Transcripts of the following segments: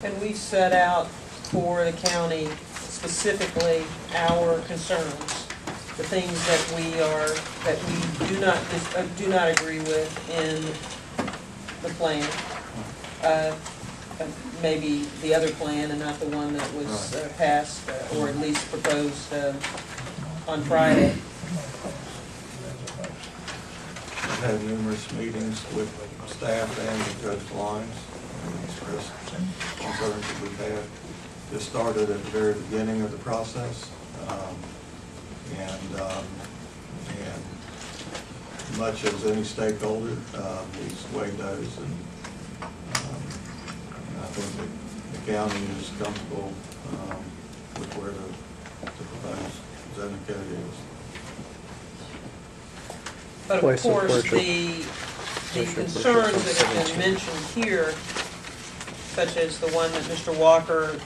And we set out for the county specifically our concerns, the things that we do not agree with in the plan. Maybe the other plan and not the one that was passed or at least proposed on Friday. We've had numerous meetings with staff and with Judge Lyons and expressed concerns that we've had. This started at the very beginning of the process, and much as any stakeholder, he's weighed those, and I think that the county is comfortable with where the proposed zoning code is. But of course, the concerns that have been mentioned here, such as the one that Mr. Walker,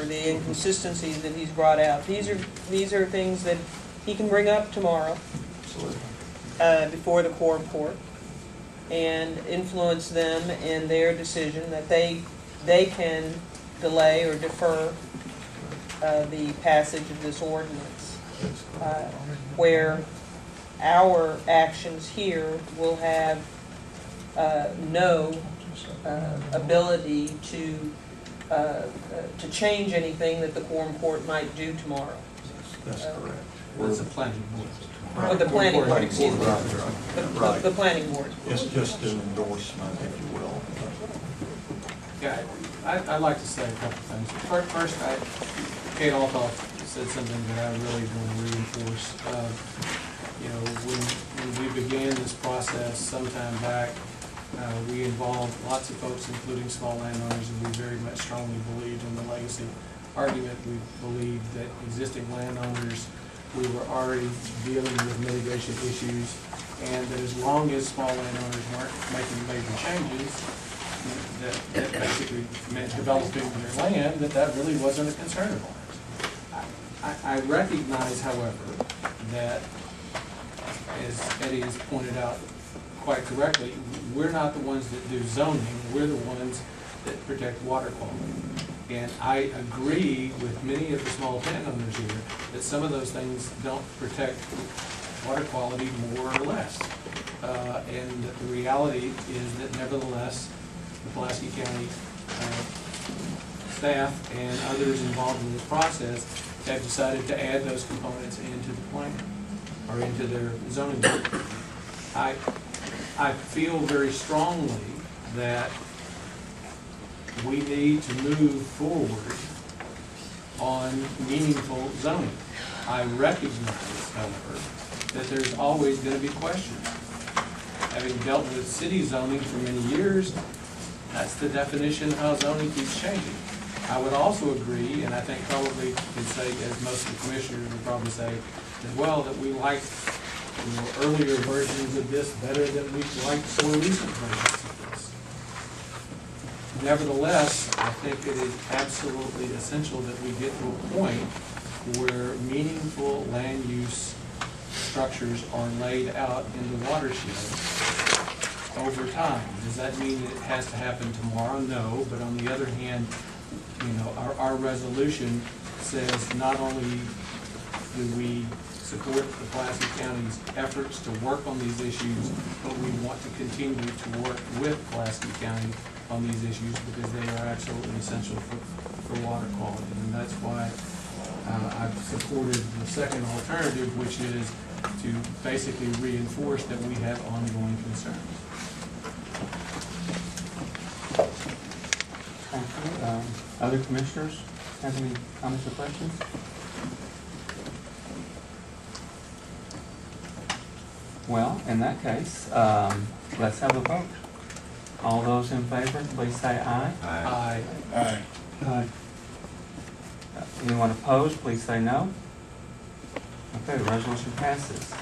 the inconsistencies that he's brought out, these are things that he can bring up tomorrow before the Quorum Court and influence them in their decision that they can delay or defer the passage of this ordinance, where our actions here will have no ability to change anything that the Quorum Court might do tomorrow. That's correct. It's a planning board. Or the planning board, excuse me. Right. The planning board. It's just an endorsement, if you will. Yeah, I'd like to say a couple things. First, Kate Althoff said something that I really want to reinforce. When we began this process sometime back, we involved lots of folks, including small landowners, and we very much strongly believed in the legacy argument. We believed that existing landowners, we were already dealing with mitigation issues, and that as long as small landowners weren't making major changes, that basically meant developing their land, that really wasn't a concern of ours. I recognize, however, that, as Eddie has pointed out quite correctly, we're not the ones that do zoning, we're the ones that protect water quality. And I agree with many of the small landowners here that some of those things don't protect water quality more or less. And the reality is that nevertheless, the Pulaski County staff and others involved in this process have decided to add those components into the plan or into their zoning. I feel very strongly that we need to move forward on meaningful zoning. I recognize, however, that there's always going to be questions. Having dealt with city zoning for many years, that's the definition of how zoning keeps changing. I would also agree, and I think probably could say, as most of the commissioners would probably say as well, that we like earlier versions of this better than we like more recent versions of this. Nevertheless, I think it is absolutely essential that we get to a point where meaningful land use structures are laid out in the watershed over time. Does that mean that it has to happen tomorrow? No, but on the other hand, our resolution says not only do we support the Pulaski County's efforts to work on these issues, but we want to continue to work with Pulaski County on these issues because they are absolutely essential for water quality. And that's why I've supported the second alternative, which is to basically reinforce that we have ongoing concerns. Thank you. Other commissioners have any comments or questions? Well, in that case, let's have a vote. All those in favor, please say aye. Aye. Aye. Aye. Anyone opposed, please say no. Okay, the resolution passes.